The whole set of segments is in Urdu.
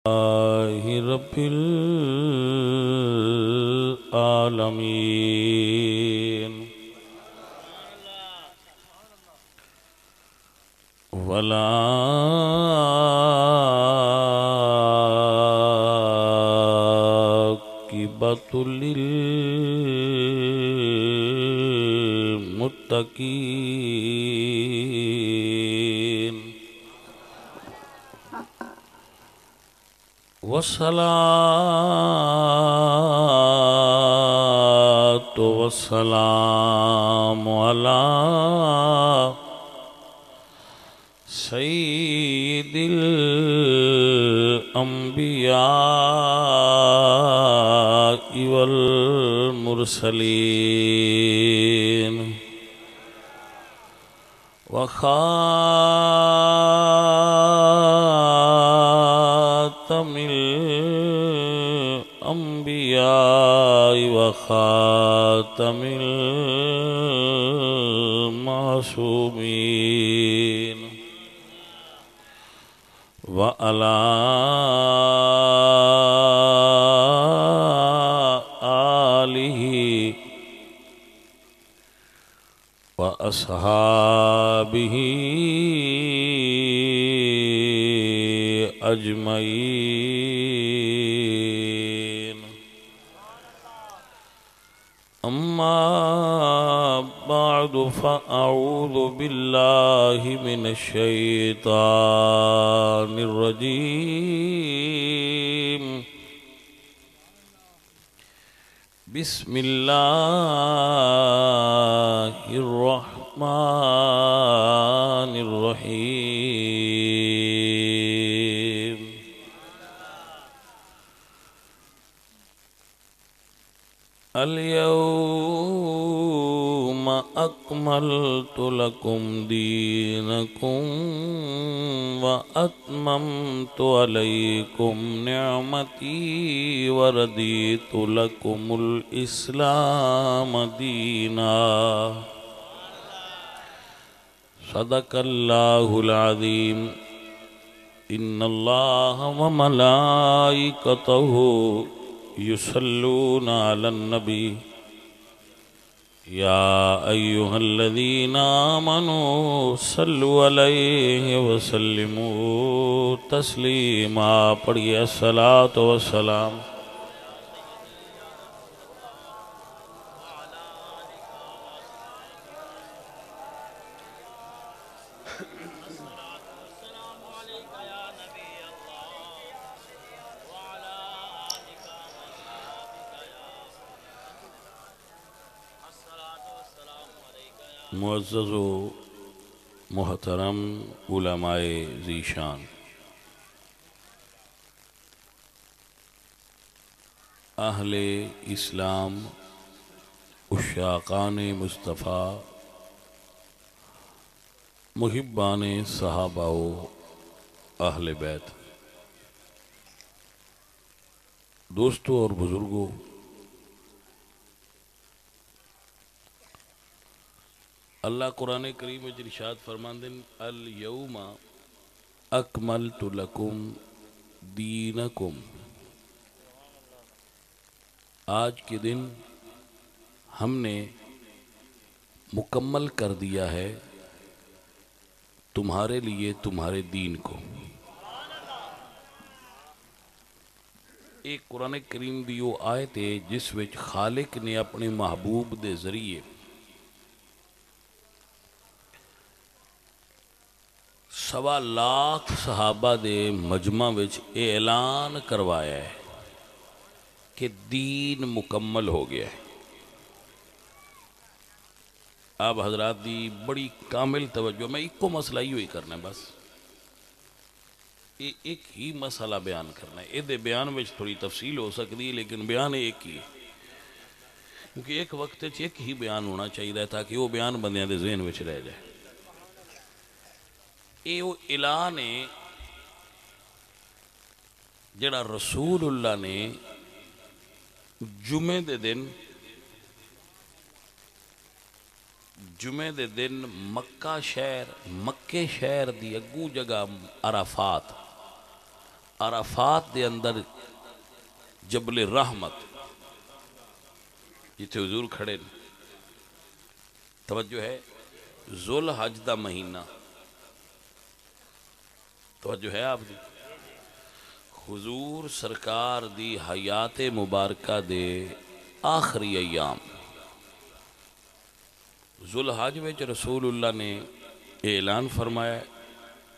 رب العالمين والعاقبة للمتقين والصلاة والسلام على سيد الأنبياء والمرسلين وخاتم الأنبياء وخاتم المعصومين وعلى آله وأصحابه أجمعين أما بعد فأعوذ بالله من الشيطان الرجيم بسم الله الرحمن الرحيم اليوم أكملت لكم دينكم وأتممت عليكم نعمتي ورضيت لكم الإسلام دينا صدق الله العظيم إن الله وملائكته يصلون على النبي يا أيها الذين آمنوا صلوا عليه وسلموا تسليما پڑھیے الصلاة والسلام معزز و محترم علماء ذیشان، اہل اسلام، عشاقان مصطفیٰ، محبان صحابہ و اہل بیت، دوستو اور بزرگوں، اللہ قرآن کریم میں ارشاد فرماندن الیوم اکملت لکم دینکم، آج کے دن ہم نے مکمل کر دیا ہے تمہارے لیے تمہارے دین کو۔ ایک قرآن کریم دی وہ آیت ہے جس وچ خالق نے اپنے محبوب دے ذریعے سوا لاکھ صحابہ دے مجمع وچ اعلان کروایا ہے کہ دین مکمل ہو گیا ہے۔ آپ حضرات دی بڑی کامل توجہ، میں ایک کو مسئلہ ہی کرنا ہے، بس ایک ہی مسئلہ بیان کرنا ہے۔ یہ بیان وچ تھوڑی تفصیل ہو سکتی ہے لیکن بیان ایک ہی ہے، کیونکہ ایک وقت ایک ہی بیان ہونا چاہیے تاکہ وہ بیان بندیاں دے ذہن وچ رہ جائے۔ یہ وہ اعلان ہے جڑا رسول اللہ نے جمعے دے دن مکہ شہر دی اگو جگہ عرفات عرفات دے اندر جبل رحمت جتھے حضور کھڑے نے، توجہ ہے، ذو الحج دا مہینہ، توجہ ہے آپ دی، حضور سرکار دی حیات مبارکہ دے آخری ایام ذو الحج وچ رسول اللہ نے اعلان فرمایا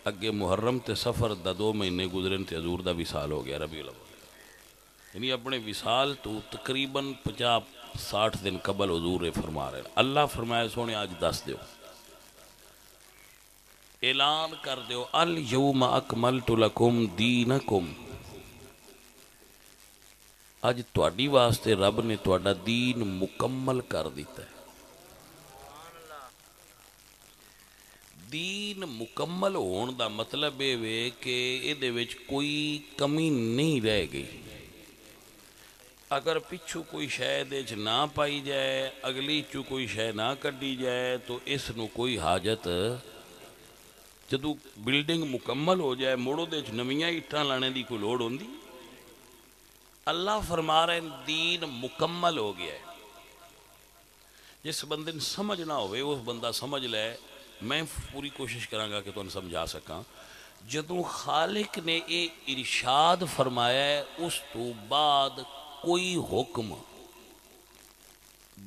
اگے محرم تے سفر دا 2 مہینے گزرن تے حضور دا وصال ہو گیا ربیع الاول، یعنی اپنے وصال تو تقریباً 50-60 دن قبل حضور نے فرما رہے ہیں۔ اللہ فرمایا سونے آج دس دیو، اعلان کر دیو، الیوم اکملت لکم دینکم، آج تواڈی واسطے رب نے تواڈا دین مکمل کر دیتا ہے۔ دین مکمل ہون دا مطلب یہ کہ یہ وچ کوئی کمی نہیں رہ گئی، اگر پچھو کوئی شاید نہ پائی جائے، اگلی چو کوئی شے نہ کڈی جائے تو اس نو کوئی حاجت، جدو بلڈنگ مکمل ہو جائے موڑو دے نویاں اٹھاں لانے دی کوئی لوڑ ہوندی؟ اللہ فرما رہے ہیں دین مکمل ہو گیا ہے۔ جس بندے نے سمجھ نہ ہوئے وہ بندہ سمجھ لے، میں پوری کوشش کروں گا کہ تمہیں سمجھا سکاں۔ جدوں خالق نے یہ ارشاد فرمایا ہے اس تو بعد کوئی حکم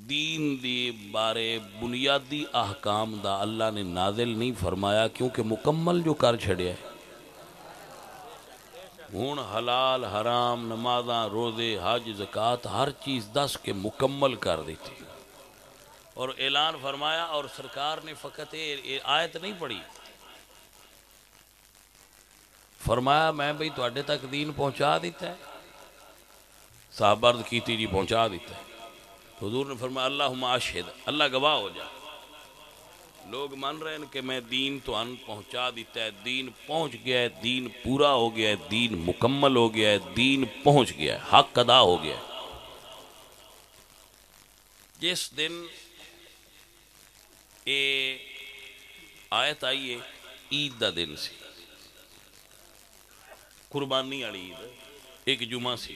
دین دی بارے بنیادی احکام دا اللہ نے نازل نہیں فرمایا، کیونکہ مکمل جو کر چھڑیا ہے۔ ہون حلال حرام نمازاں روزے حج زکوٰۃ ہر چیز دس کے مکمل کر دیتی، اور اعلان فرمایا، اور سرکار نے فقط آیت نہیں پڑھی، فرمایا میں بھئی تواڈے تک دین پہنچا دیتا ہے، صحابہ عرض کیتی جی پہنچا دیتا ہے، تو حضور نے فرمایا اللہم اشہد، اللہ گواہ ہو جا، لوگ مان رہے ہیں کہ میں دین تو ان پہنچا دیتا ہے، دین پہنچ گیا ہے، دین پورا ہو گیا ہے، دین مکمل ہو گیا ہے، دین پہنچ گیا ہے، حق ادا ہو گیا ہے۔ جس دن اے آیت آئیے عید دا دن سی، قربانی والی عید، ایک جمعہ سی،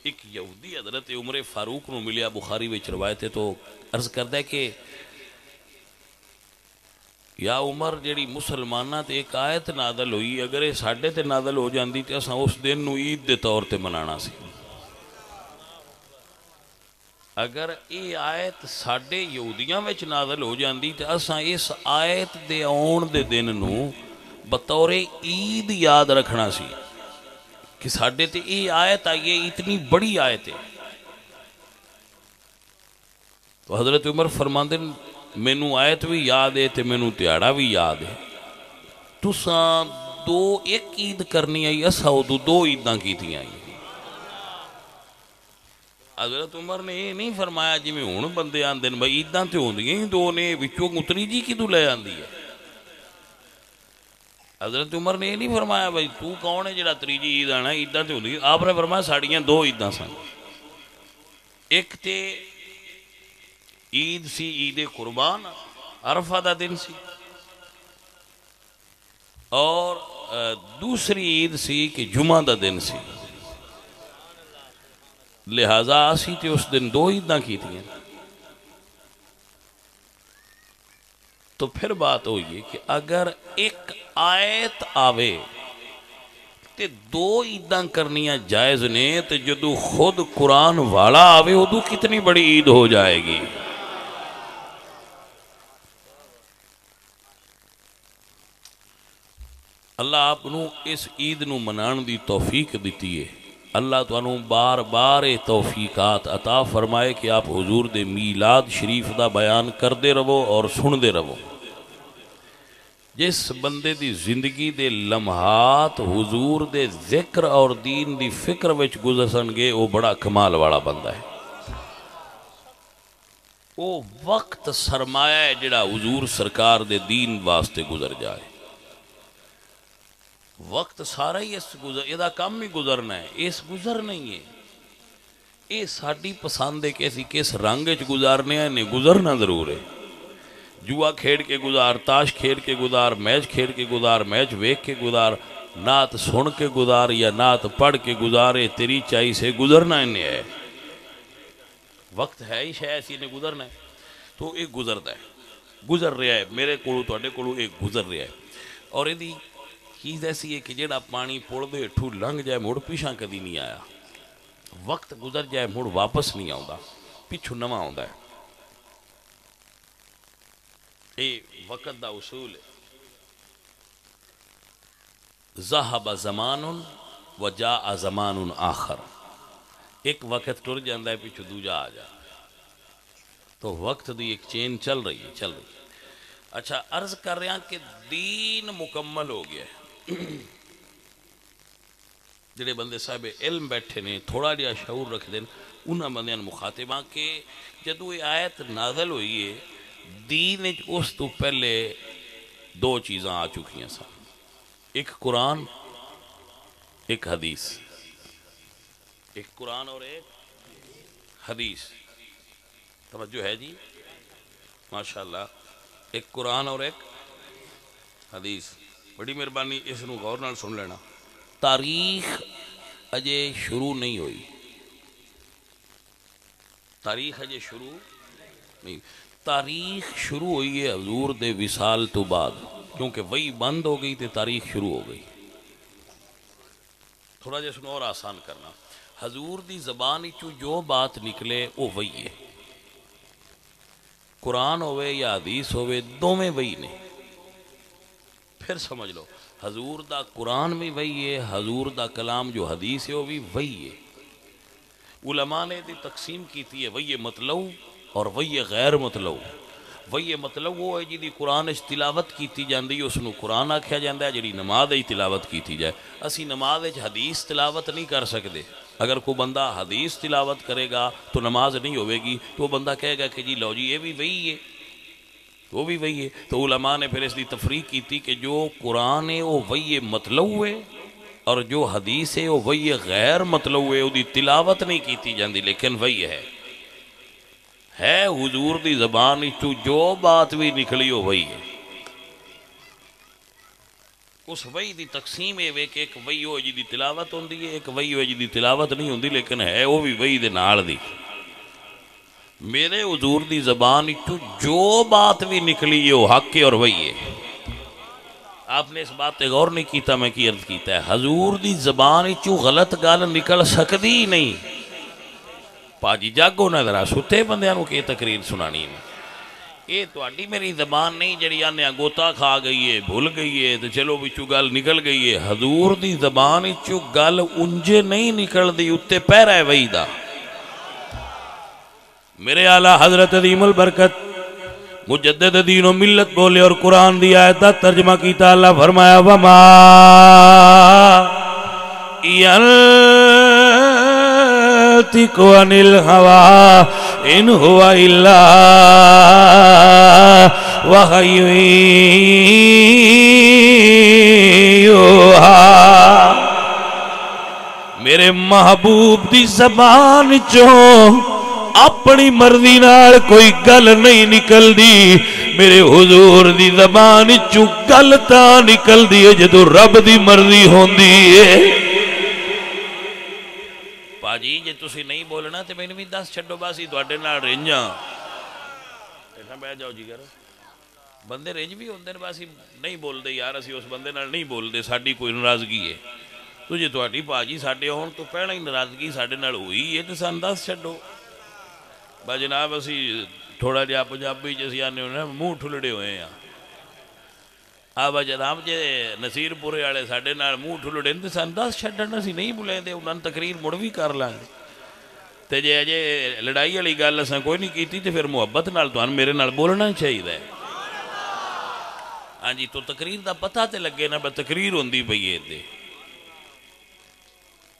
ایک یہودی حضرت عمر فاروق نو ملیا، بخاری وچ روایت ہے، تو عرض کردا ہے کہ یا عمر جڑی مسلمانہ تے ایک آیت نازل ہوئی، اگر یہ ساڈے تے نازل ہو جاندی تے اساں اس دن نو عید دے طور تے منانا سی۔ اگر یہ آیت ساڈے یہودیاں وچ نازل ہو جاندی تے اساں اس آیت دے آن دے دن نو بطور عید یاد رکھنا سی کہ ساڈے تے یہ آیت آئیے، اتنی بڑی آیت ہے۔ تو حضرت عمر فرماندے مینوں آیت بھی یاد ہے تے مینوں تیاڑا بھی یاد ہے، تساں ایک عید کرنی آئی، اساں ادو 2 عیداں کیتیاں آئی۔ حضرت عمر نے یہ نہیں فرمایا جی میں ہوں بندے آن دن بھائی عیداں تے ہوندیاں ہی 2 نے، وچوں اتری جی کدوں لے آندی ہے؟ حضرت عمر نے یہ نہیں فرمایا بھائی تو کون ہے جڑا تریجی عید آنا، عیداں تے ہوندی، آپ نے فرمایا ساڑیاں 2 عیداں سن، ایک تے عید سی عید قربان، عرفہ دا دن سی، اور دوسری عید سی کہ جمعہ دا دن سی، لہذا اسی تے اس دن 2 عیداں کی تھیں۔ تو پھر بات ہوئی کہ اگر ایک آیت آوے تے 2 عیداں کرنیاں جائز نے، تے جدو خود قرآن والا آوے ادو کتنی بڑی عید ہو جائے گی۔ اللہ آپ نو اس عید نو منان دی توفیق دیتی ہے۔ اللہ تو انہوں بار بار توفیقات عطا فرمائے کہ آپ حضور دے میلاد شریف دا بیان کر دے رہو اور سن دے رہو۔ جس بندے دی زندگی دے لمحات حضور دے ذکر اور دین دی فکر وچ گزرسن گے، وہ بڑا کمال والا بندہ ہے۔ وہ وقت سرمایہ ہے جڑا حضور سرکار دے دین واسطے گزر جائے۔ وقت سارا ہی اس گزر، یہ کام ہی گزرنا ہے، اس گزر نہیں ہے، یہ ساڑی پسند ہے کہ اسی کس رنگ وچ گزارنے ہیں، نہیں گزرنا ضرور ہے۔ جوا کھیڑ کے گزار، تاش کھیڑ کے گزار، میچ کھیڑ کے گزار، میچ ویک کے گزار، نعت سن کے گزار یا نعت پڑھ کے گزارے تیری چائی سے گزرنا انہیں ہے. وقت ہے ہی شاید ایسی نے گزرنا ہے تو ایک گزرتا ہے گزر رہا ہے میرے کولو تواڈے کولو ایک گزر رہا ہے. اور یہ چیز ایسی ہے کہ جڑا پانی پڑ دے ٹھو لنگ جائے مڑ پیچھا کدی نہیں آیا. وقت گزر جائے مڑ واپس نہیں آؤں پچھو نواں آؤں ہے. یہ وقت دا اصول ہے. ذہب زمان و جاء زمان آخر. ایک وقت ٹر جاندہ ہے پیچھو دوجا آ جا تو وقت دی ایک چین چل رہی ہے. اچھا عرض کر رہے ہیں کہ دین مکمل ہو گیا ہے. جڑے بندے صاحب علم بیٹھے نے تھوڑا جہا شعور رکھ دیں انہاں بندیاں مخاطباں کہ جدو یہ آیت نازل ہوئی ہے دین اس تو پہلے دو چیزاں آ چکی ہیں سن. ایک قرآن ایک حدیث. ایک قرآن اور ایک حدیث. توجہ ہے جی ماشاءاللہ. ایک قرآن اور ایک حدیث. بڑی مہربانی اس نو غور نال سن لینا. تاریخ اجے شروع نہیں ہوئی. تاریخ اجے شروع نہیں. تاریخ شروع ہوئی ہے حضور دے وصال تو بعد کیونکہ وہی بند ہو گئی تے تاریخ شروع ہو گئی. تھوڑا جا سنو اور آسان کرنا. حضور دی زبان چو جو بات نکلے وہ وہی ہے. قرآن ہوئے یا حدیث ہوئے دو میں وہی نے. پھر سمجھ لو حضور دا قرآن بھی وہی ہے حضور دا کلام جو حدیث ہے وہ بھی وہی ہے. علماء نے دی تقسیم کیتی ہے وہی مطلوع اور وہی غیر مطلوع. وہی مطلب وہ ہے جی قرآن اچ تلاوت کیتی جاندی ہے اس نو قرآن آکھیا جاندا ہے. جڑی نماز اچ تلاوت کیتی جائے اسی نماز اچ حدیث تلاوت نہیں کر سکتے. اگر کوئی بندہ حدیث تلاوت کرے گا تو نماز نہیں ہوئے گی تو وہ بندہ کہے گا کہ جی لو جی یہ بھی وہی ہے وہ بھی وہی ہے. تو علماء نے پھر اس دی تفریق کیتی کہ جو قرآن ہے وہ وہی مطلوع ہے اور جو حدیث ہے وہ وہی غیر مطلوع ہے. وہ دی تلاوت نہیں کیتی جاندی لیکن وہی ہے حضور دی زبان تو جو بات بھی نکلی ہو وہی ہے. اس وہی دی تقسیم ہے کہ ایک وہی ہو جی دی تلاوت ہوندی ہے ایک وہی ہو جی دی تلاوت نہیں ہوندی لیکن ہے وہ بھی وہی دے نال دی. میرے حضور دی زبان تو جو بات بھی نکلی ہے وہ حق ہے اور وہی ہے. آپ نے اس بات پہ غور نہیں کیتا میں کی عرض کیتا ہے حضور دی زبان تو غلط گل نکل سکتی ہی نہیں. پاجی جاگو نہ ذرا ستے بندیاں نو کہ تقریر سنانی ہے. یہ تواڈی میری زبان نہیں جڑی آنے گوتا کھا گئی ہے بھول گئی ہے تو چلو بچو گل نکل گئی ہے. حضور دی زبان چو گل انجے نہیں نکل دی اتے پیرا ہے وہی دا. میرے اعلیٰ حضرت عظیم البرکت مجدد دین و ملت بولے اور قرآن دی آیت دا ترجمہ کیتا. اللہ فرمایا وما ينطق عن الهوى إن هو إلا وحي يوحى. میرے محبوب دی زبان چوں اپنی مرضی نال کوئی گل نہیں نکل دی. میرے حضور دی زبان چوں گل تاں نکل دی ہے جدو رب دی مرضی ہوندی ہے. پاجی جے تسی نہیں بولنا تے میں بھی دس چھڈو باسی تواڈے نال رنجاں ایسا بیٹھ جاؤ جی کر بندے رنج بھی ہوندے نے باسی نہیں بول دے یار اسی اس بندے نال نہیں بول دے ساڈی کوئی ناراضگی ہے. تو جے تواڈی پاجی ساڈے ہون تو پہلا ہی ناراضگی ساڈے نال ہوئی ہے تے سان دس چھڈو. با جناب اسی تھوڑا جہا پنجابی جیسی آنے ہونے منہ ٹھلڑے ہوئے ہیں. آبا جناب جے نصیر پورے والے ساڈے نال منہ ٹھلڑے تے سان دس چھڈن اسی نہیں بلے دے انہاں تقریر مڑ بھی کر لیں تے جے اجے لڑائی والی گل اساں کوئی نہیں کیتی تے پھر محبت نال تہاں میرے نال بولنا چاہیے. ہاں جی تو تقریر دا پتہ تے لگے نا بس تقریر ہوندی پئی ہے. تے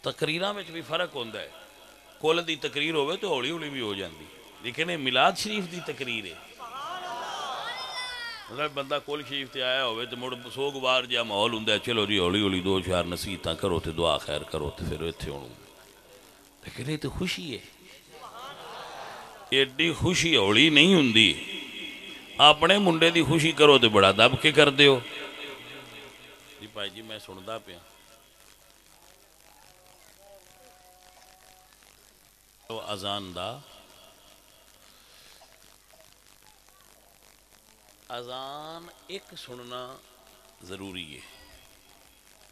تقریراں وچ بھی فرق ہوندا ہے. کل دی تقریر ہوئے تو ہولی ہولی بھی ہو جاندی لیکن یہ میلاد شریف دی تقریر ہے. مطلب بندہ کل شریف تے آیا ہوئے تو مڑ سوگوار جہاں ماحول ہوندا ہے چلو جی ہولی ہولی دو چار نصیحتاں کرو تے دعا خیر کرو تے پھر ایتھے ہونوں. لیکن یہ تو خوشی ہے ایڈی خوشی ہولی نہیں ہوندی. اپنے منڈے دی خوشی کرو تے بڑا دب کے کر دیو. جی بھائی جی میں سنتا پیا اذان دا اذان ایک سننا ضروری ہے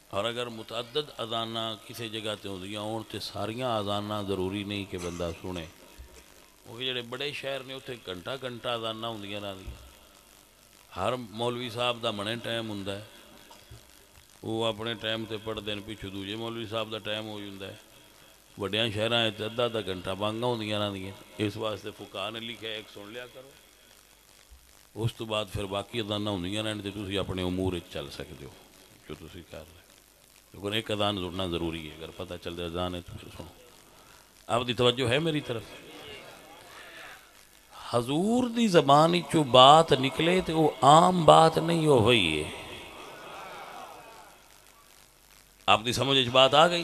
اور اگر متعدد اذاناں کسی جگہ تے ہوندیاں ہون تے ساریاں اذاناں ضروری نہیں کہ بندہ سنے کیونکہ جڑے بڑے شہر نے اتنے گھنٹہ گھنٹہ اذاناں ہوندیاں رہندیاں ہر مولوی صاحب دا منے ٹائم ہوندا ہے وہ اپنے ٹائم تے پڑھتے ہیں پچھو دوجے مولوی صاحب دا ٹائم ہو جاتا ہے وڈیاں شہراں تے ادھا ادھا گھنٹہ بانگاں ہوندیاں رہندیاں اس واسطے فقہاء نے لکھا ایک سن لیا کرو اس تو بعد پھر باقی اذاناں ہوندیاں رہن تے تسی اپنے امور وچ چل سکدے ہو جو تسی کر رہے لیکن ایک اذان سننا ضروری ہے اگر پتہ چل جائے اذان ہے تو پھر سنو آپ دی توجہ ہے میری طرف حضور دی زبان چو بات نکلے تو وہ عام بات نہیں ہو ہوئی ہے آپ دی سمجھ بات آ گئی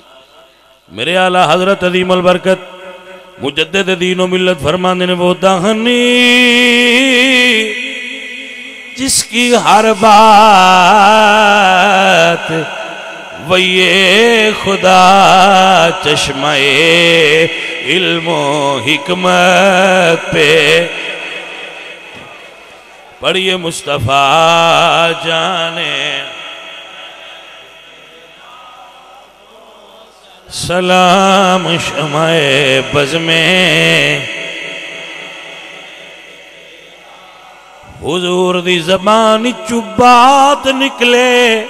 میرے اعلیٰ حضرت عظیم البرکت مجدد دین و ملت فرمانے نے وہ دہنی جس کی ہر بات وہی خدا چشمہ علم و حکمت پہ پڑھیے مصطفیٰ جانے سلام شمع بز میں حضور دی زبان چو بات نکلے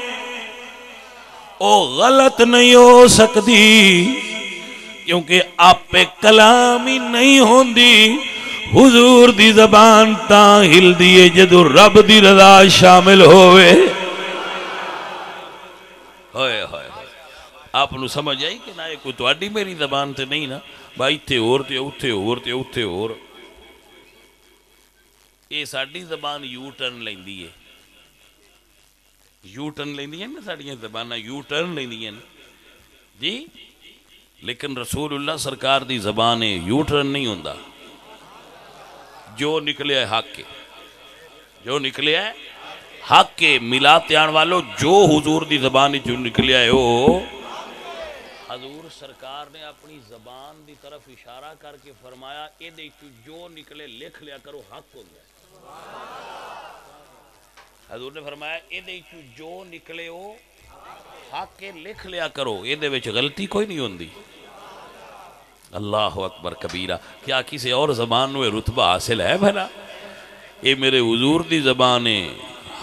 او غلط نہیں ہو سکتی کیونکہ آپ پہ کلام ہی نہیں ہوندی حضور دی زبان تاں ہل دیئے جدو رب دی رضا شامل ہوئے ہوئے ہوئے آپ نو سمجھ آئی کہ نہ کوئی تواڈی میری زبان تے نہیں نا بھائی تے اور تے اوتھے اور تے اوتھے اور یہ ساڈی زبان یو ٹرن لیندی ہے یو ٹرن لیندی ہے نا ساڈیاں زباناں یو ٹرن لیندی ہیں جی لیکن رسول اللہ سرکار دی زبان یو ٹرن نہیں ہوندا جو نکلے ہے حق کے جو نکلے ہے حق کے ملاتے آن والو جو حضور دی زبان جو نکلے ہے وہ حضور سرکار نے اپنی زبان دی طرف اشارہ کر کے فرمایا اے دیکھو جو نکلے لکھ لیا کرو حق ہو گیا حضور نے فرمایا اے دیکھو جو نکلے ہو حق کے لکھ لیا کرو اے دے وچ غلطی کوئی نہیں ہوندی اللہ اکبر کبیرہ کیا کسی اور زبان میں رتبہ حاصل ہے بھلا اے میرے حضور دی زبانیں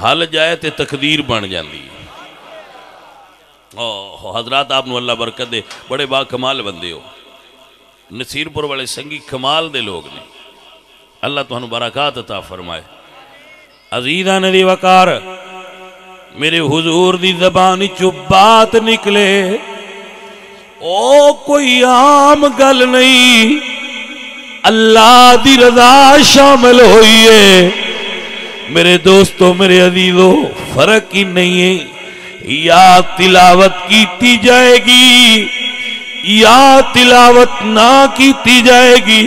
حل جائے تے تقدیر بن جاندی حضرات آپ نو اللہ برکت دے بڑے با کمال بندے ہو نصیر پور والے سنگی کمال دے لوگ نے اللہ تمہیں برکات عطا فرمائے عزیزان دی وقار میرے حضور دی زبان چو بات نکلے او کوئی عام گل نہیں اللہ دی رضا شامل ہوئی ہے میرے دوستو میرے عزیزو فرق ہی نہیں ہے یا تلاوت کیتی جائے گی یا تلاوت نہ کیتی جائے گی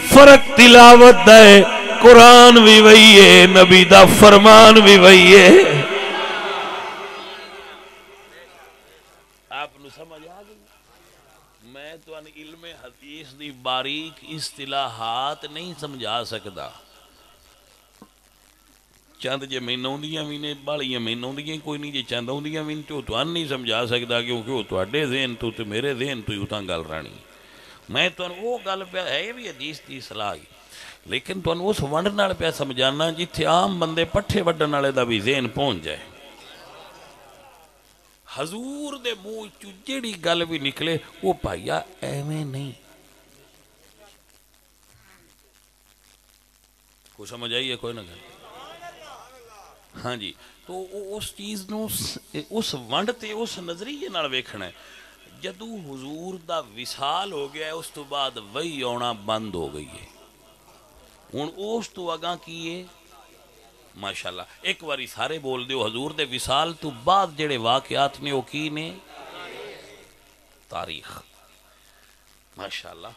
فرق تلاوت ہے قرآن بھی وہی ہے نبی دا فرمان بھی وہی ہے آپ نو سمجھ آ گئی میں تو ان علم حدیث دی باریک اصطلاحات نہیں سمجھا سکتا چند جے مینوں دیاں بھی نے بالیاں مینوں دیاں کوئی نہیں جے چند ہوندیاں بھی تو ان نہیں سمجھا سکتا کیونکہ وہ تواڈے ذہن تو تے میرے ذہن تو اتاں گل رانی میں تو وہ گل پہ ہے بھی حدیث دی اصلاح لیکن تو اس ونڈ نال پہ سمجھانا جتھے عام بندے پٹھے وڈن والے دا بھی ذہن پہنچ جائے حضور دے منہ چوں جیڑی گل بھی نکلے وہ بھائیا ایویں نہیں کوئی سمجھ آئیے کوئی نہ گل ہاں جی تو اس چیز نو اس ونڈ تے اس نظریے نال ویکھنا ہے جدو حضور دا وصال ہو گیا ہے اس تو بعد وہی آنا بند ہو گئی ہے ہن اس تو اگاں کیے ماشاءاللہ ایک واری سارے بول دیو حضور دے وصال تو بعد جڑے واقعات نے وہ کی نے تاریخ ماشاءاللہ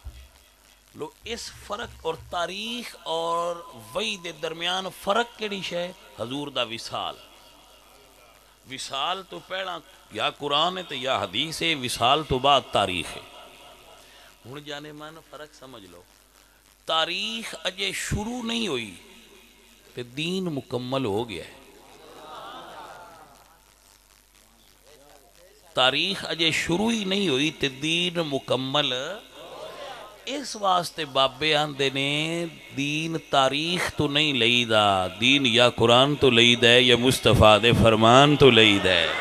لو اس فرق اور تاریخ اور وحی دے درمیان فرق کیڑی شے حضور دا وصال وصال تو پہلا یا قرآن ہے تو یا حدیث ہے، وصال تو بعد تاریخ ہے۔ ہوں جانے من فرق سمجھ لو، تاریخ اجے شروع نہیں ہوئی تو دین مکمل ہو گیا ہے۔ تاریخ اجے شروع ہی نہیں ہوئی تو دین مکمل، اس واسطے بابے آندے نے دین تاریخ تو نہیں لئی دا، دین یا قرآن تو لئی دا ہے یا مصطفیٰ دے فرمان تو لئی دا ہے۔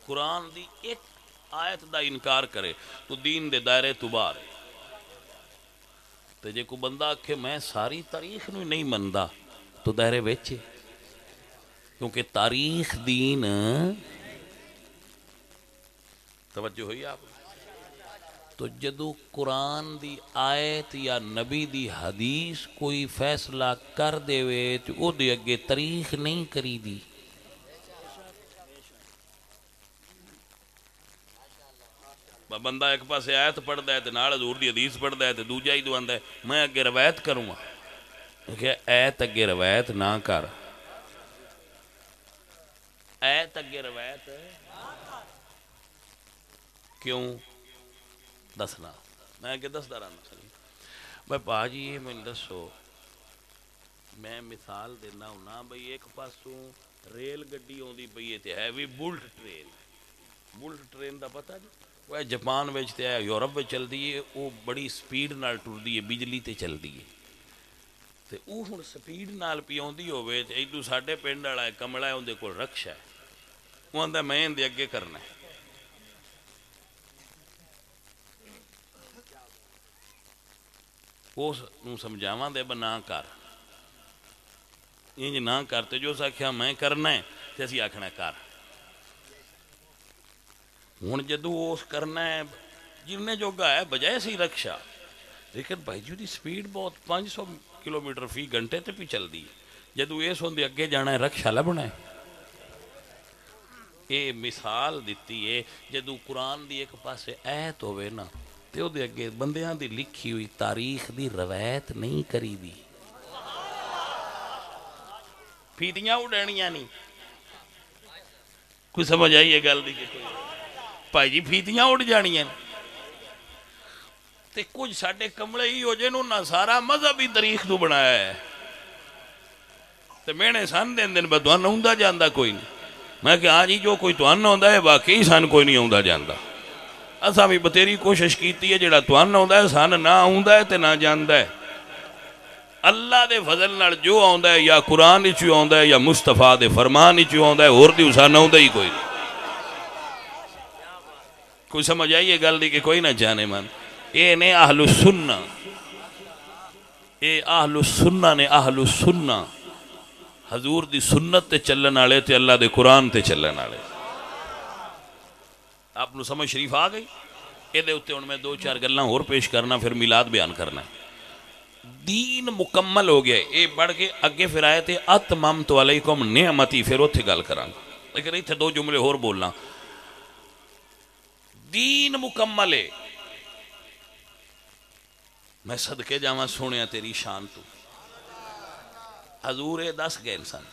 قرآن دی ایک آیت دا انکار کرے تو دین دے دائرے تو باہر ہے۔ تو جے کو بندہ کہ میں ساری تاریخ نو نہیں مندا تو دائرے ویچے، کیونکہ تاریخ دین توجہ ہوئی آپ۔ تو جدو قرآن دی آیت یا نبی دی حدیث کوئی فیصلہ کر دے وے تو او دے اگے تاریخ نہیں کری دی۔ بندہ ایک پاس آیت پڑھتا ہے تو نال حضور دی حدیث پڑھتا ہے تو دوجا ہی دعاندا ہے میں اگے روایت کروں گا، کہ ایت اگے روایت نہ کر، ایت اگے روایت کیوں دسنا، میں اگے دسدا رہنا۔ بھائی پا جی یہ میں دسو، میں مثال دینا ہونا بھئی ایک پاسوں ریل گڈی آندی پئی ہے تے ہے بھی بلٹ ٹرین، بلٹ ٹرین دا پتہ جی وہ جاپان وچ تے ہے، یورپ وچ چلدی ہے، وہ بڑی سپیڈ نال ٹردی ہے، بجلی تے چلدی ہے۔ تے او ہن سپیڈ نال پی آندی ہوے تے ایڈو ساڈے پنڈ والا کملا ہے اون دے کول رکشا ہے، وہ آندا میں ان دے اگے کرنا ہے۔ اس نوں سمجھاواں دے بنا کر، انج نہ کر، تے جو آکھیا میں کرنا ہے تے اسی آکھنا کر۔ ہوں جدو اس کرنا ہے جننے جوگا ہے بجائے سی رکشا، لیکن بھائی جی دی سپیڈ بہت 500 کلومیٹر فی گھنٹے تے پی چل دی، جدو اس ہوندے اگے جانا ہے رکشا لبنا ہے۔ یہ مثال دیتی ہے جدو قرآن دی ایک پاسے ایت ہوئے نا تے او دے اگے بندیاں دی لکھی ہوئی تاریخ دی روایت نہیں کری دی، پھیتیاں اڈانیاں نہیں۔ کوئی سمجھ آئی یہ گل دی کہ کوئی بھائی جی پھیتیاں اڑ جانیاں تے کچھ ساڈے کملے ہی ہو جنہوں نہ سارا مذہب ہی تاریخ تو بنایا ہے تے میں نے سن دن دن بدوان ہوندا جاندا کوئی نہیں۔ میں کہ ہاں جی جو کوئی توان ہوندا ہے واقعی سن کوئی نہیں ہوندا جاندا، اساں بھی بتیری کوشش کیتی ہے جڑا توان ہوندا ہے سن نہ ہوندا ہے تے نہ جاندا ہے۔ اللہ دے فضل نال جو ہوندا ہے یا قرآن وچ ہوندا ہے یا مصطفیٰ دے فرمان وچ ہوندا ہے، اور دی اساں ہوندا ہی کوئی نہیں۔ کوئی سمجھ آئیے گل دی کہ کوئی نہ جانے من، اے نے اہل السنہ، اے اہل السنہ نے اہل السنہ حضور دی سنت تے چلن والے تے اللہ دے قرآن تے چلن والے۔ آپ نو سمجھ شریف آ گئی؟ اے دے اتے ان میں دو چار گلاں اور پیش کرنا پھر میلاد بیان کرنا ہے۔ دین مکمل ہو گیا، اے بڑھ کے اگے پھر آئے تھے اتممت علیکم نعمتی، پھر اتھے گل کران، لیکن اتھے دو جملے اور بولنا۔ دین مکمل ہے، میں صدقے جاواں سونیا تیری شان تو، حضور دس گئے انسان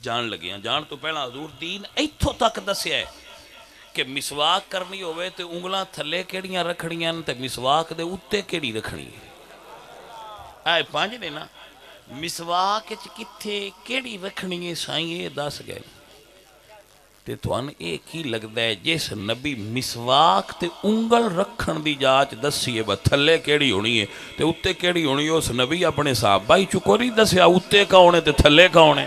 جان لگے ہیں، جان تو پہلا حضور دین ایتھوں تک دسیا ہے کہ مسواک کرنی ہوئے تے انگلاں تھلے کیڑیاں رکھڑیاں تے مسواک دے اتے کیڑی رکھنی ہے۔ آئے پانچ نے نا مسواک کتھے کیڑی رکھنی ہے سائیں یہ دس گئے تے توان ایک ہی لگتا ہے جس نبی مسواک تے انگل رکھن دی جاچ دسی ہے بس تھلے کیڑی ہونی ہے تے اتے کیڑی ہونی ہے، اس نبی اپنے صحابہ ہی چکو نہیں دسیا اتے کون ہے تے تھلے کون ہے۔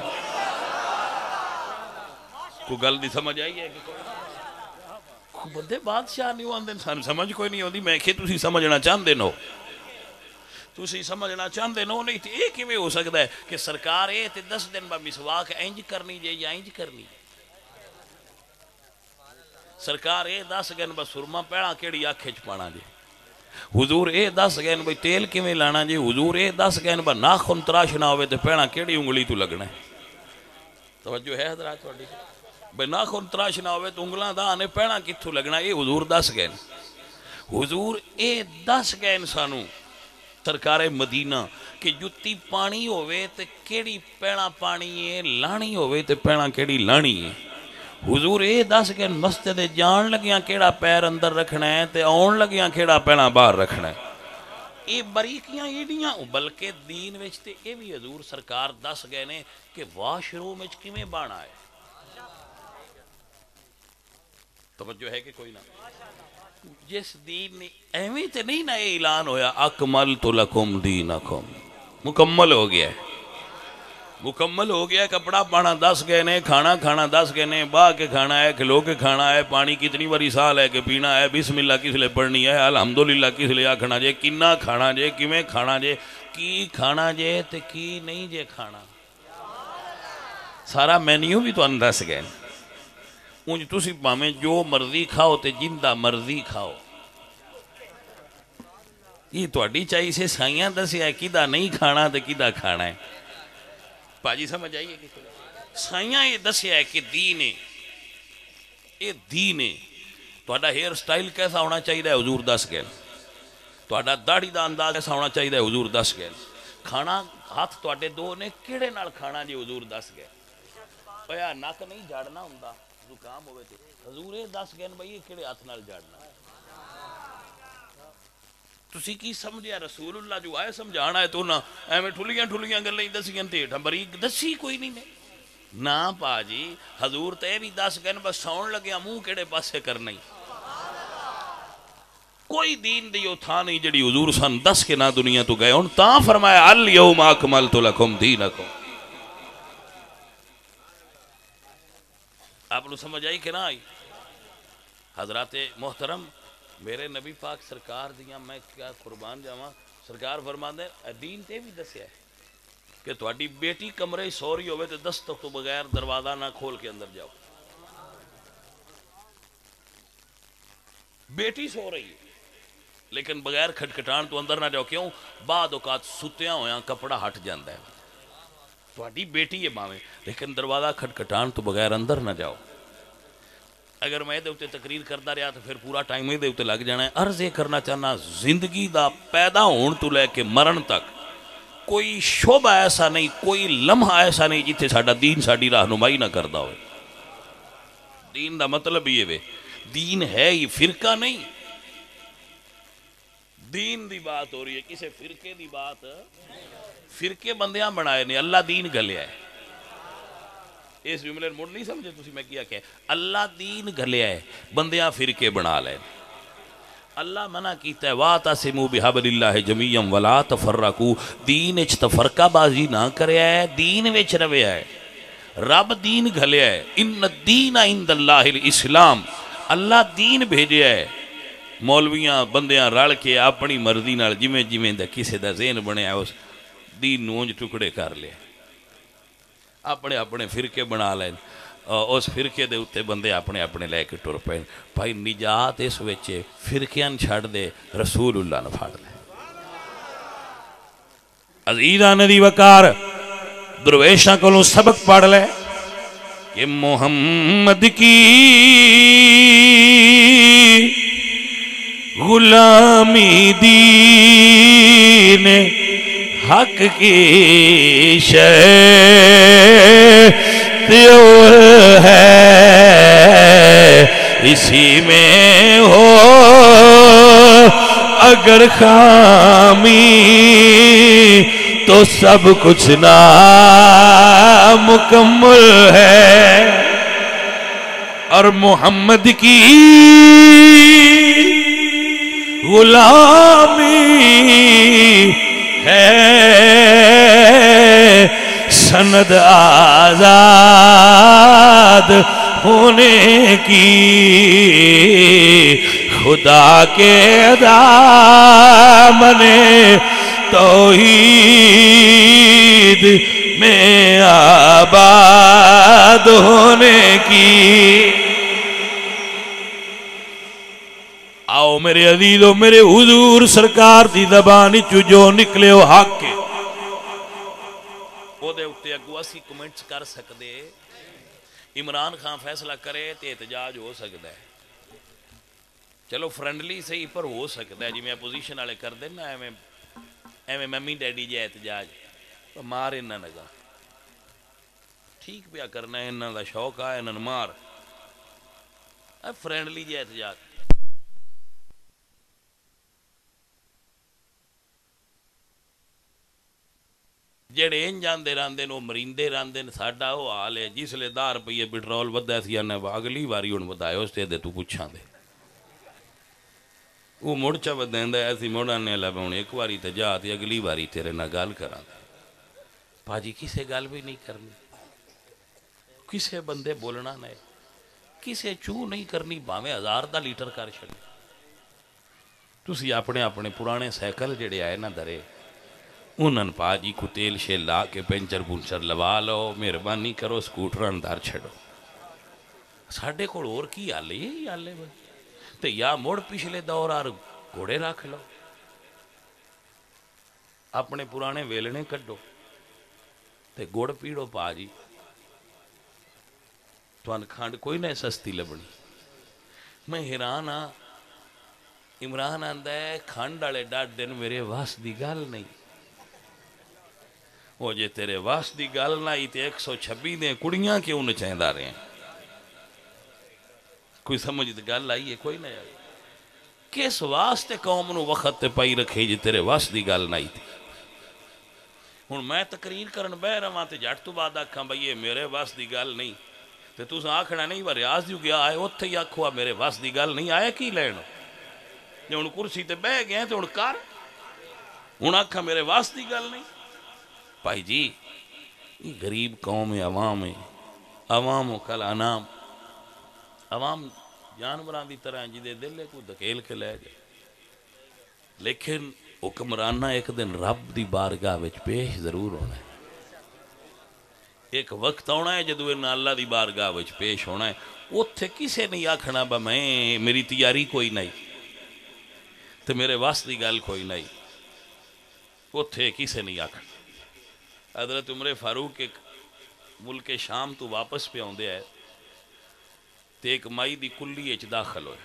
کوئی گل دی سمجھ آئی ہے کہ کوئی بندے بادشاہ نہیں ہوندے سن سمجھ کوئی نہیں ہوندی، میں کہ تسی سمجھنا چاہندے نو، تسی سمجھنا چاہندے نو نہیں تے ایک ہی میں ہو سکتا ہے کہ سرکار اے تے 10 دن با مسواک انج کرنی جے یا انج کرنی، سرکار اے 10 گن با سرما پیڑا کیڑی آنکھیں چ پانا جے، حضور اے 10 گن با تیل کیویں لانا جے، حضور اے 10 گن با ناخن تراشنا ہوئے تے پیڑا کیڑی انگلی تو لگنا ہے۔ توجہ ہے حضرات تہاڈی؟ بے ناخن تراشنا ہوئے تو انگلاں دا آنے پینا کتھو لگنا. یہ حضور دس گئے. حضور اے دس گئے انسانوں سرکار مدینہ کہ جتی پانی ہوئے تے کیڑی پینا پانی ہے، لانی ہوئے تے پینا کیڑی لانی ہے. حضور اے دس گئے مسجد جان لگیاں کیڑا پیر اندر رکھنا ہے تے آن لگیاں کیڑا پینا باہر رکھنا ہے. یہ بریکیاں ایڈیاں بلکہ دین وچ تے اے بھی حضور سرکار دس گئے نے کہ واش روم وچ کیویں بانا ہے. توجہ ہے کہ کوئی نہ؟ جس دین نے ایویں تے نہیں نہ اعلان ہویا اکملت لکم دینکم، مکمل ہو گیا ہے. مکمل ہو گیا. کپڑا پانا دس گئے نے، کھانا کھانا دس گئے نے، باہ کے کھانا ہے، کھلو کے کھانا ہے، پانی کتنی باری سال ہے کہ پینا ہے، بسم اللہ کس لئے پڑھنی ہے، الحمدللہ کس لئے آکھنا جے، کنہ کھانا جے، کیویں کھانا جے، کی کھانا جے تے کی نہیں جے کھانا. سارا مینیو بھی تو اندر دس گئے. اونج تسی پاویں جو مرضی کھاؤ تے جندہ مرضی کھاؤ. یہ تہاڈی چاہیے سے سائیاں دسیا ہے کدا نہیں کھانا تے کدا کھانا ہے. پاجی سمجھ آئیے کہ سائیاں یہ دسیا ہے کہ دین ہے، یہ دین ہے. تہاڈا ہیئر سٹائل کیسا ہونا چاہیے ہے حضور دس گئے. تہاڈا داڑھی دا انداز کیسا ہونا چاہیے ہے حضور دس گئے. کھانا ہاتھ تہاڈے دو نے کیڑے نال کھانا جی حضور دس گئے. پیا نک نہیں جھاڑنا ہوندا زکام ہوئے تے حضور یہ دس گئے بھائی کیڑے ہاتھ نال جھاڑنا. تسی کی سمجھیا رسول اللہ جو آئے سمجھانا ہے تو نہ ایویں ٹھلیاں ٹھلیاں گلیں دسیاں تے بریک دسی کوئی نہیں نے. نہ پا جی حضور تے بھی دس گئے بس ساؤن لگیا منہ کیڑے پاسے کرنا ہی. کوئی دین دی او تھا نہیں جڑی حضور سن دس کے نہ دنیا تو گئے. ہن تاں فرمایا الیوم اکملت لکم دینکم. آپ نے سمجھ آئی کہ نہ آئی؟ حضرات محترم میرے نبی پاک سرکار دیاں میں کیا قربان جاواں. سرکار فرماندے دین تے بھی دسیا ہے کہ تہاڈی بیٹی کمرے سو رہی ہوئے تے دستک تو بغیر دروازہ نہ کھول کے اندر جاؤ. بیٹی سو رہی ہے لیکن بغیر کھٹکھٹان تو اندر نہ جاؤ. کیوں؟ بعد اوقات ستیاں ہویاں کپڑا ہٹ جاندا ہے. تہاڈی بیٹی ہے باویں لیکن دروازہ کھٹکھٹان تو بغیر اندر نہ جاؤ. اگر میں دے تقریر کرتا رہا تو پھر پورا ٹائم ہی دے لگ جانا ہے. عرض یہ کرنا چاہنا زندگی دا پیدا ہون تو لے کے مرن تک کوئی شعبہ ایسا نہیں، کوئی لمحہ ایسا نہیں جتھے ساڈا دین ساڈی رہنمائی نہ کردا ہوئے. دین دا مطلب یہ وے دین ہے یہ فرقہ نہیں. دین دی بات ہو رہی ہے کسے فرقے دی بات. فرقے بندیاں بنائے نے، اللہ دین گلیا ہے. اس جملے مڑ نہیں سمجھے تسی میں کیا کہ اللہ دین گلیا ہے بندیاں فرقے بنا لے. اللہ منع کیتا ہے وَاعْتَصِمُوا بِحَبْلِ اللَّهِ جَمِيعًا وَلَا تَفَرَّقُوا. دین وچ تفرقہ بازی نہ کریا ہے، دین وچ رویا ہے. رب دین گھلیا ہے. ان الدین عند اللہ الاسلام. اللہ دین بھیجیا ہے. مولویاں بندیاں رل کے اپنی مرضی نال جویں جویں دا کسے دا ذہن بنیا اس دین نونج ٹکڑے کر لے، اپنے اپنے فرقے بنا لین. اس فرقے دے اتے بندے اپنے اپنے لے کے ٹر پے. بھائی نجات اس وچے فرقیاں چھڑ دے رسول اللہ نے پھڑ لے. عزیزان دی وقار درویشاں کولوں سبق پڑھ لے کہ محمد کی غلامی دین حق کی شیطیور ہے. اسی میں ہو اگر خامی تو سب کچھ نامکمل ہے. اور محمد کی غلامی ہے سند آزاد ہونے کی. خدا کے دامن توحید میں آباد ہونے کی. آؤ میرے عزیزو میرے حضور سرکار دی زبان چو جو نکلے ہو حق کے وہ دے اٹھتے اگو اسی کمنٹس کر سکتے عمران خان فیصلہ کرے تو احتجاج ہو سکتا ہے، چلو فرینڈلی صحیح پر ہو سکتا ہے، جی میں اپوزیشن والے کر دینا ایویں ممی ڈیڈی جی احتجاج مار انہاں لگا ٹھیک پیا کرنا ہے، انہاں دا شوق ہے انہاں مار فرینڈلی جی احتجاج۔ جڑے ان جاندے راندے وہ مریندے راندے ساڈا وہ حال ہے، جس لے 10 روپیے پٹرول ودا سی نے اگلی واری ہوں بتایا اس تے تو پوچھاں دے وہ مڑ چا بدیندا ایسی مڑ آنے والا ہوں ایک واری تے جا تے اگلی واری تیرے نال گل کراں پاجی کسے گل بھی نہیں کرنی، کسے بندے بولنا نہیں، کسے چو نہیں کرنی، باویں 1000 دا لیٹر کر چھڑے، تسی اپنے اپنے پرانے سائیکل جڑے آئے نا درے انہاں پا جی کو تیل شیل لا کے پنچر پونچر لوا لو، مہربانی کرو سکوٹر اندر چھڑو، ساڈے کول اور کی حال ہے تے یا مڑ پچھلے دور آر گھوڑے رکھ لو، اپنے پرانے ویلنے کڈو تے گڑ پیڑو پا جی، توان کھانڈ کوئی نہ سستی لبنی۔ میں حیران ہاں عمران آندا ہے کھانڈ والے ڈاڈ دن میرے واس دی گل نہیں، وہ جے تیرے واس دی گل نہ آئی تے 126 دیں کڑیاں کیوں نہ چاہندہ رہے ہیں، کوئی سمجھ دی گل آئی ہے کوئی نہ آئی، کس واسطے قوم نو وقت تے پائی رکھے جے تیرے واس دی گل نہ آئی تھی۔ ہن میں تقریر کرن بہ رہا تے جٹ تو بعد آکھاں بھئی یہ میرے واس دی گل نہیں تے تساں آکھنا نہیں وہ ریاض جو گیا آئے اوتھے ہی آکھو میرے واس دی گل نہیں آئے کی لین جے ہن کرسی تے بہ گئے تے ہن کر ہن آکھاں میرے واس دی گل نہیں۔ بھائی جی یہ غریب قوم ہے، عوام و کل انام، عوام جانوران دی طرح جی دے دلے کو دکیل کے لے گئے، لیکن حکمرانہ ایک دن رب دی بارگاہ وچ پیش ضرور ہونا ہے، ایک وقت ہونا ہے جدو انہاں اللہ دی بارگاہ وچ پیش ہونا ہے، اتھے کسے نہیں آکھنا با میں میری تیاری کوئی نہیں تو میرے واسط دی گل کوئی نہیں، اتھے کسے نہیں آکھنا۔ حضرت عمر فاروق ایک ملک شام تو واپس پہ آندے ہے تے ایک مائی دی کلی اچ داخل ہوئے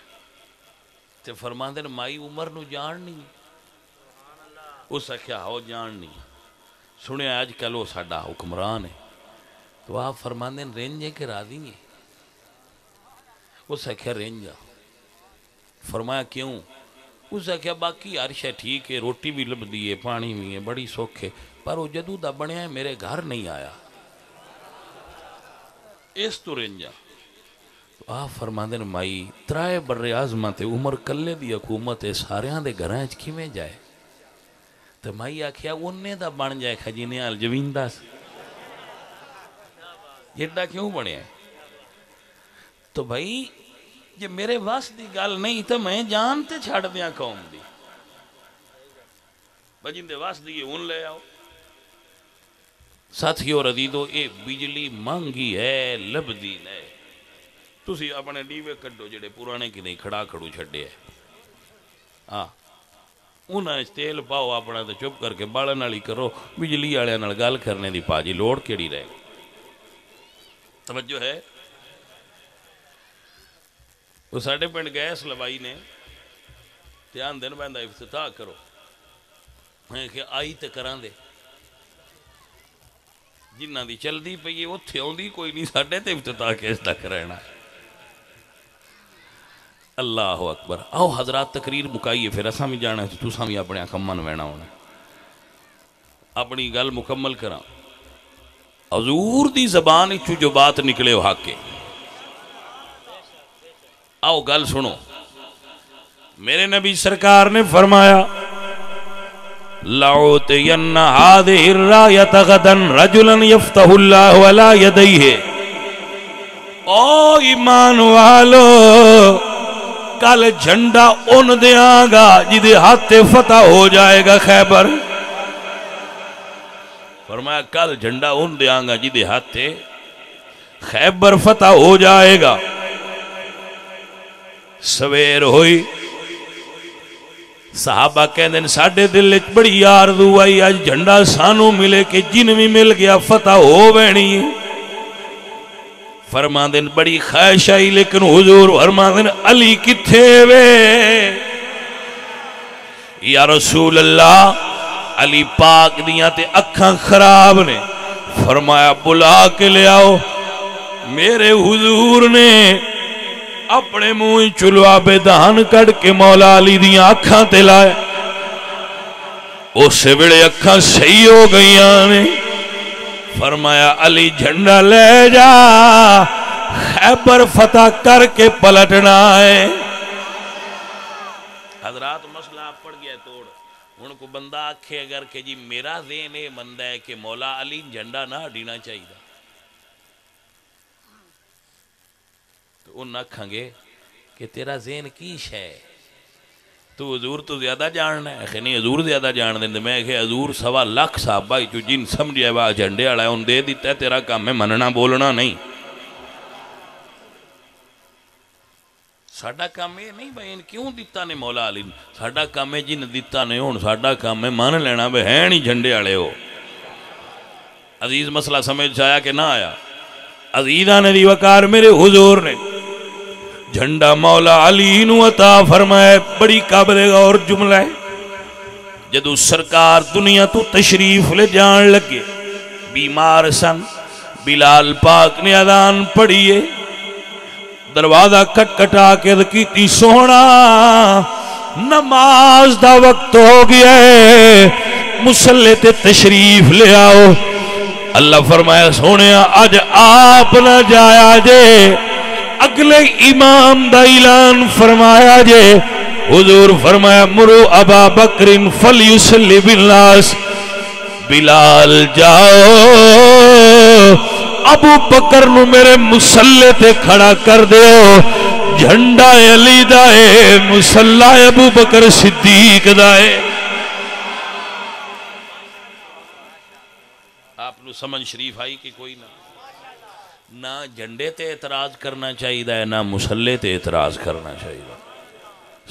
تے فرماندے نے مائی عمر نو جان نہیں، اس آکھیا ہو جان نہیں، سنے آج کل وہ ساڈا حکمران ہے، تو آپ فرماندے نے رینجے کے راضی ہیں، اس آکھیا رینجا، فرمایا کیوں، اس آکھیا باقی ہر شے ٹھیک ہے، روٹی بھی لب دی ہے، پانی بھی ہے، بڑی سوکھ ہے، پر وہ جدو دا بنیا ہے میرے گھر نہیں آیا، اس تو رینجا۔ تو آپ فرماندے نے مائی ترائے بر اعظماں تے عمر کلے دی حکومت ہے، ساریاں دے گھراں وچ کیویں جائے، تو مائی آکھیا انہیں دا بن جائے خجینے الجویندہ سے، جیڈا کیوں بنے ہے؟ تو بھائی یہ میرے واس دی گل نہیں تو میں جان تے چھاڑ دیاں قوم دی، بجن دے واس دی ان لے آؤ۔ ساتھیو رضیدو اے بجلی مانگی ہے لبدی لے، تسی اپنے ڈیوے کڈو جڑے پرانے کی نہیں کھڑا کھڑو چھڑے ہے، انہاں تیل پاؤ اپنا تو چپ کر کے بالن والی کرو، بجلی والے نال گل کرنے دی پاجی لوڑ کیڑی رہے گی، توجہ ہے؟ وہ ساڑھے پنڈ گیس لوائی نے تیان دن بندہ افتتاح کرو، میں کہ آئی تے کران دے جنہ دی چل دی پئی وہ تھے ہوں دی کوئی نہیں، ساڑھے تے افتتاح کیس تک رہنا ہے۔ اللہ اکبر، آؤ حضرات تقریر مکائیے پھر اساں بھی جانا ہے تو تساں بھی اپنے کمان وینا ہونا ہے، اپنی گل مکمل کرا، حضور دی زبان اچھو جو بات نکلے ہو حق کے، آؤ گل سنو، میرے نبی سرکار نے فرمایا لَعُوتِيَنَّ هَذِهِ الرَّايَةَ غَدًا رَجُلًا يَفْتَحُ اللَّهُ عَلَى يَدَيْهِ، او ایمان والو کل جھنڈا ان دیاں گا جدے ہاتھ فتح ہو جائے گا خیبر، فرمایا کل جھنڈا ان دیاں گا جدے ہاتھ خیبر فتح ہو جائے گا۔ سویر ہوئی صحابہ کہندے ہیں ساڑھے دل بڑی آرزو آئی آج جھنڈا سانو ملے کہ جن بھی مل گیا فتح ہو بینی، فرما دین بڑی خواہش آئی لیکن حضور فرما دین علی کتھے وے یا رسول اللہ علی پاک دیاں تے اکھاں خراب نے فرمایا بلا کے لے آؤ میرے حضور نے اپنے منہ چلوا بے دہن کڑ کے مولا علی دیاں اکھاں تے لائے اسے بڑے اکھاں صحیح ہو گئیاں نے فرمایا علی جھنڈا لے جا خیبر فتح کر کے پلٹنا ہے حضرات مسئلہ آپ پڑ گیا توڑ ان کو بندہ آکھے اگر کہ جی میرا ذہن یہ مندہ ہے کہ مولا علی جھنڈا نہ ہٹینا چاہیے تو ان نہ کھنگے کہ تیرا ذہن کی شے تو حضور تو زیادہ جاننا ہے کہ نہیں حضور زیادہ جان دیں میں کہ حضور 1.25 لاکھ صحابہ جو جن سمجھے وہ جھنڈے والا ہے ان دے دیتا ہے تیرا کام ہے مننا بولنا نہیں ساڈا کام یہ نہیں بھائی کیوں دیتا نے مولا علی ساڈا کام ہے جن دیتا نہیں ہون ساڈا کام ہے مان لینا بھائی ہے نہیں جھنڈے والے ہو عزیز مسئلہ سمجھ آیا کہ نہ آیا عزیزاں نے دی وقار میرے حضور نے جھنڈا مولا علی نو عطا فرمائے بڑی قابل غور جملہ ہے جدو سرکار دنیا تو تشریف لے جان لگے بیمار سن بلال پاک نے اذان پڑھیے دروازہ کٹ کٹا کے کیتی سونا نماز دا وقت ہو گیا ہے مصلی تے تشریف لے آؤ اللہ فرمایا سونے آج آپ نہ جایا جے اگلے امام دا اعلان فرمایا جے حضور فرمایا مرو ابا بکر فلیسلی بالناس بلال جاؤ ابو بکر نو میرے مصلی تے کھڑا کر دیو جھنڈا علی دائے مصلی ابو بکر صدیق دائے آپ نو سمجھ شریف آئی کہ کوئی نہ جھنڈے تے اعتراض کرنا چاہیے نہ مصلی تے اعتراض کرنا چاہیے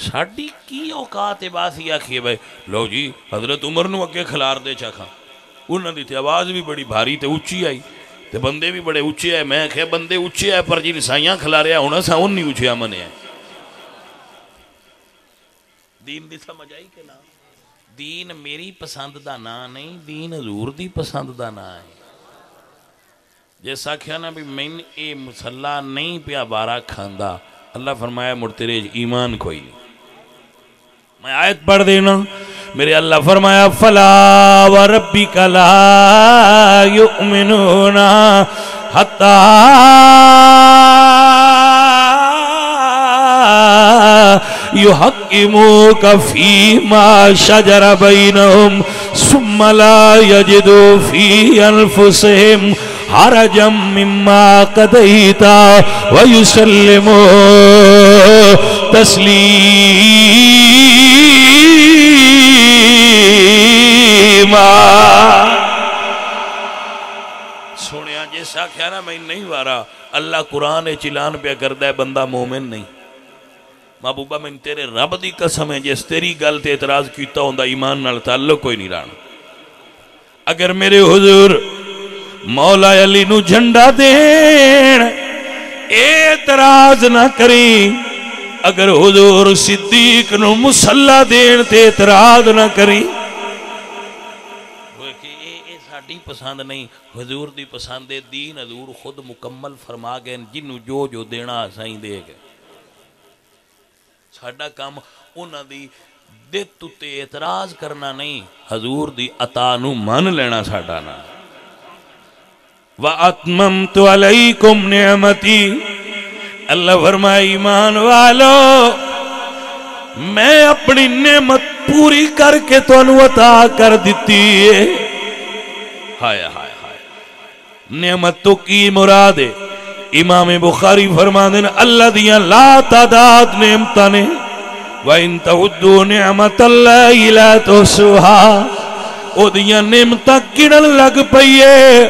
ساڑی کی اوقات باسی آکھیے بھائی لو جی حضرت عمر نو اگے کھلار دے چاکھاں انہوں نے تھی آواز بھی بڑی بھاری تے اچھی آئی تے بندے بھی بڑے اچھے آئے میں کہ بندے اچھے آئے پر جی نسائیاں کھلا رہے ہونا سا ان نہیں اچھے آمنے ہیں دین دی سمجھ آئی کہ نا دین میری پسند دا نا نہیں دین حضور دی پسند دا نا ہے جیسا کیا نا بھی میں اے مسلح نہیں پیا بارہ کھاندہ اللہ فرمایا مرترے ایمان کوئی نہیں میں آیت پڑھ دینا میرے اللہ فرمایا فلا وربک لا یؤمنون حتی یحکموک فیما شجر بینہم ثم لا یجدو فی انفسہم حرجا مما قضیتا ویسلمو تسلیما سونیا جیسا کیا نا میں نہیں وارا اللہ قرآن چلان پہ کردہ ہے بندہ مومن نہیں محبوبہ میں تیرے رب دی قسم ہے جس تیری گل تے اعتراض کیتا ہوندہ ایمان نال تعلق کوئی نہیں رانا اگر میرے حضور مولا علی نو جھنڈا دین اعتراض نہ کریں اگر حضور صدیق نو مصلی دین تے اعتراض نہ کریں اے ساڑی پسند نہیں حضور دی پسند دین حضور خود مکمل فرما گئے جنو جو دینا سائیں دے گئے ساڑا کام انہاں دی دیتو تے اعتراض کرنا نہیں حضور دی عطا نو مان لینا ساڑا نا وَأَتْمَمْتُ عَلَيْكُمْ نِعْمَتِي اللہ فرمائے ایمان والو میں اپنی نعمت پوری کر کے تو انو عطا کر دیتی ہے ہائے ہائے ہائے نعمت تو کی مراد ہے امام بخاری فرما دینا اللہ دیاں لا تعداد نعمتہ نے وَإِن تَعُدُّوا نِعْمَةَ اللَّهِ لَا تُحْصُوهَا او دیاں نعمتہ کڑن لگ پئیے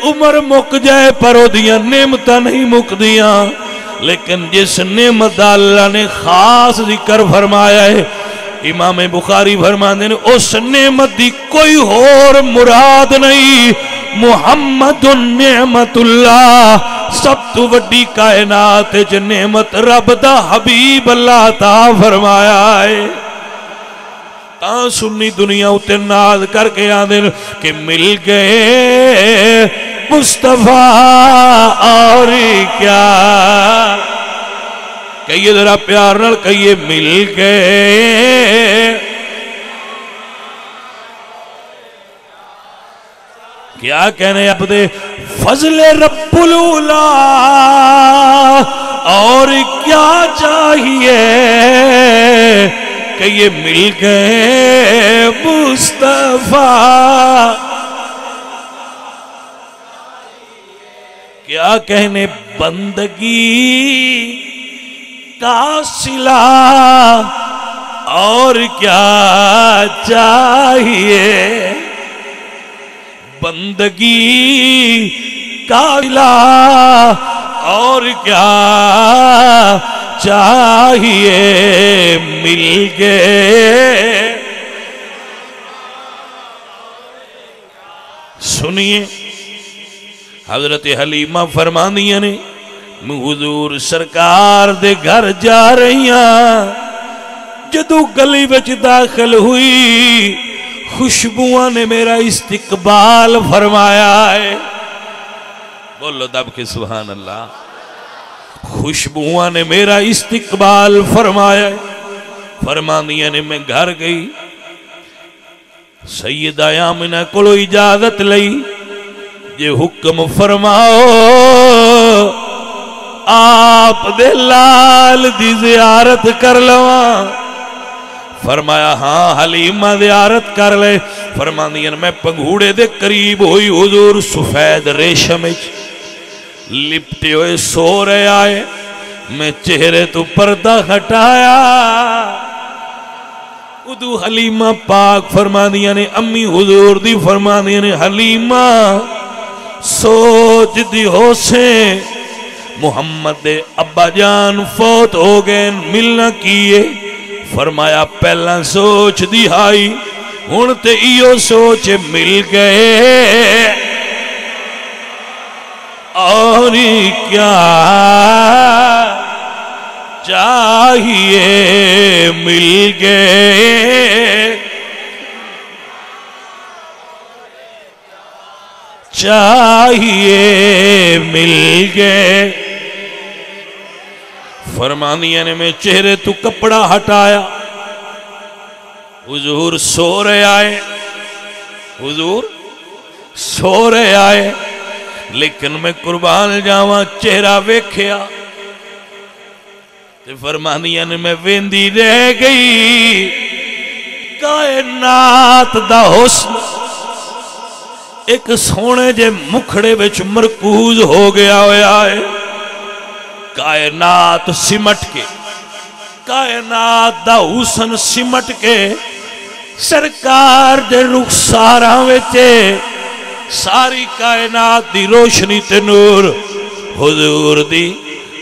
عمر مک جائے پر او دیاں نعمتہ نہیں مک دیاں لیکن جس نعمت اللہ نے خاص ذکر فرمایا ہے امام بخاری فرمانے نے اس نعمت دی کوئی اور مراد نہیں محمد نعمت اللہ سب تو وڈی کائنات وچ نعمت رب دا حبیب اللہ عطا فرمایا ہے۔ تاں سنی دنیا اتے ناز کر کے آدھن کہ مل گئے مصطفیٰ اور کیا، کہیے ذرا پیار نال کہیے مل گئے، کیا کہنے اب دے فضل رب العلا اور کیا چاہیے، کہ یہ مل گئے مصطفیٰ، کیا کہنے بندگی کا صلہ اور کیا چاہیے، بندگی کا صلہ اور کیا چاہیے، مل گئے۔ سنیے حضرت حلیمہ فرماندیاں نے میں حضور سرکار دے گھر جا رہی ہاں، جدو گلی وچ داخل ہوئی خوشبوئاں نے میرا استقبال فرمایا ہے، بولو دب کے سبحان اللہ، خوشبوئاں نے میرا استقبال فرمایا ہے۔ فرماندیاں نے میں گھر گئی، سیدہ آمنہ کو اجازت لئی، یہ حکم فرماؤ آپ دے لال دی زیارت کر لواں۔ فرمایا ہاں حلیمہ زیارت کر لے۔ فرماندیاں میں پنگھوڑے دے قریب ہوئی، حضور سفید ریشم لپٹے ہوئے سو رہے آئے، میں چہرے تو پردہ ہٹایا، ادو حلیمہ پاک فرماندیاں نے امی حضور دی فرماندیاں نے حلیمہ سوچ دی ہو سے محمد دے ابا جان فوت ہو گئے ملنا کیے۔ فرمایا پہلا سوچ دی ہائی، ہن تے ایو سوچ مل گئے اور کیا چاہیے، مل گئے چاہیے، مل گئے۔ فرماندیاں نے میں چہرے تو کپڑا ہٹایا، حضور سو رہے آئے، حضور سو رہے آئے، لیکن میں قربان جاواں چہرہ ویکھیا تے فرماندیاں نے میں ویندی رہ گئی، کائنات دا حسن ایک سونے جے مکھڑے وچ مرکوز ہو گیا ہویا ہے، کائنات سمٹ کے، کائنات دا حسن سمٹ کے سرکار دے رخساراں وچ ساری کائنات دی روشنی تے نور حضور دی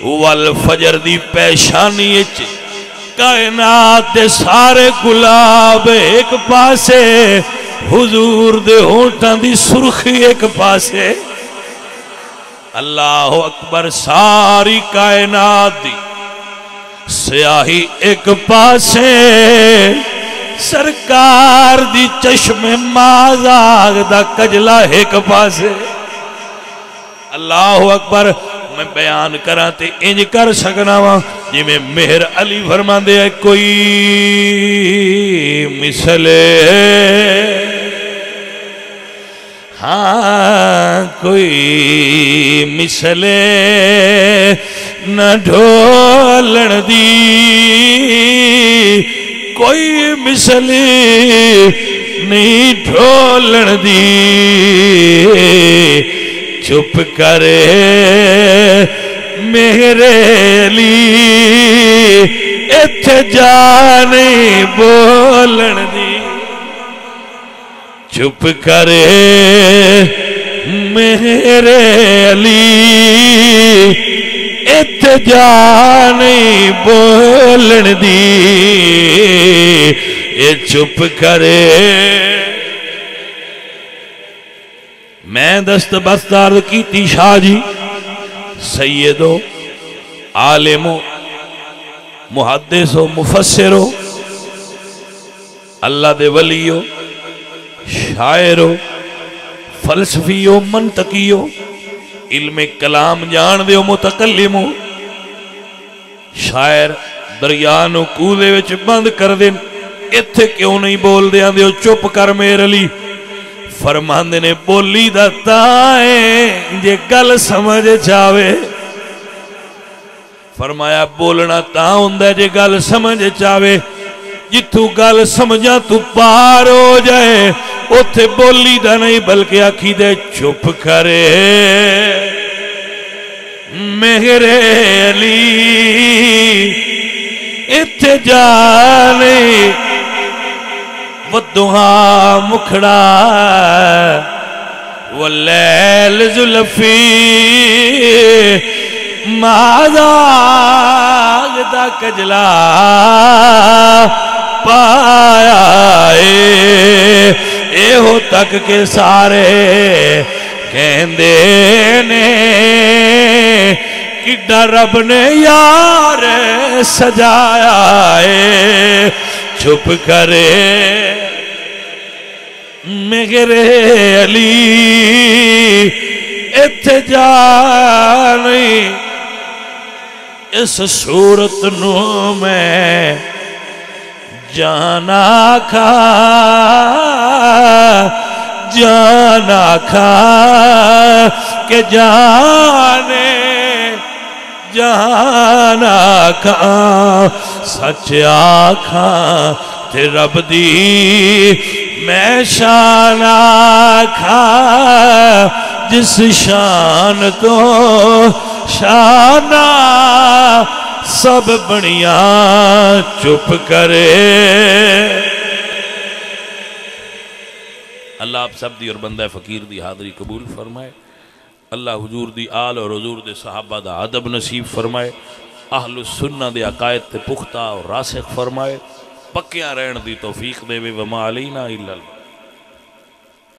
والفجر دی پیشانی وچ، کائنات دے سارے گلاب ایک پاسے، حضور دے ہونٹاں دی سرخی ایک پاسے، اللہ اکبر، ساری کائنات دی سیاہی ایک پاسے، سرکار دی چشم مازاغ دا کجلا ایک پاسے۔ اللہ اکبر، میں بیان کراں تے انج کر سکنا وا جی میں مہر علی فرمان دے کوئی مثلے، ہاں کوئی مثلے نہ ڈھولن دی، کوئی مثلی نہیں ڈھولن دی، چپ کرے میرے علی ایتھے جا نہیں بولن دی، چپ کرے میرے علی ایتھے جا نہیں بولن دی، اے چپ کرے۔ میں دست بستار کیتی شاہ جی، سیدو عالمو محدثو مفسرو اللہ دے ولیو شاعرو فلسفیو منطقیو علم کلام جان دیو متکلمو شاعر دریانو کودے وچ بند کر دین اتھے کیوں نہیں بول دیا دیو چپ کر میرے لی فرماندے نے بولی دا تائیں جے گل سمجھ چاہوے فرمایا بولنا تاں ہوندہ جے گل سمجھ چاہوے جتھو گل سمجھا تو پار ہو جائے اتھے بولی دا نہیں بلکہ آکھی دے چپ کرے میرے علی اتھے جانے والدہا مکھڑا واللیل زلفی ماذا دا کجلا پایا اے ہو تک کے سارے کہندے نے کڈا رب نے یار سجایا ہے چھپ کرے میرے علی اتھے جانی اس صورت نو میں جانا کھا کہ جانے جانا کھا سچ آکھاں تے رب دی میں شان آکھاں جس شان تو شانہ سب بڑیاں چپ کرے اللہ آپ سب دی اور بندہ فقیر دی حاضری قبول فرمائے اللہ حضور دی آل اور حضور دے صحابہ دا ادب نصیب فرمائے اہل السنہ دے عقائد تے پختہ اور راسخ فرمائے پکیاں رہن دی توفیق دے وما علینا الا اللہ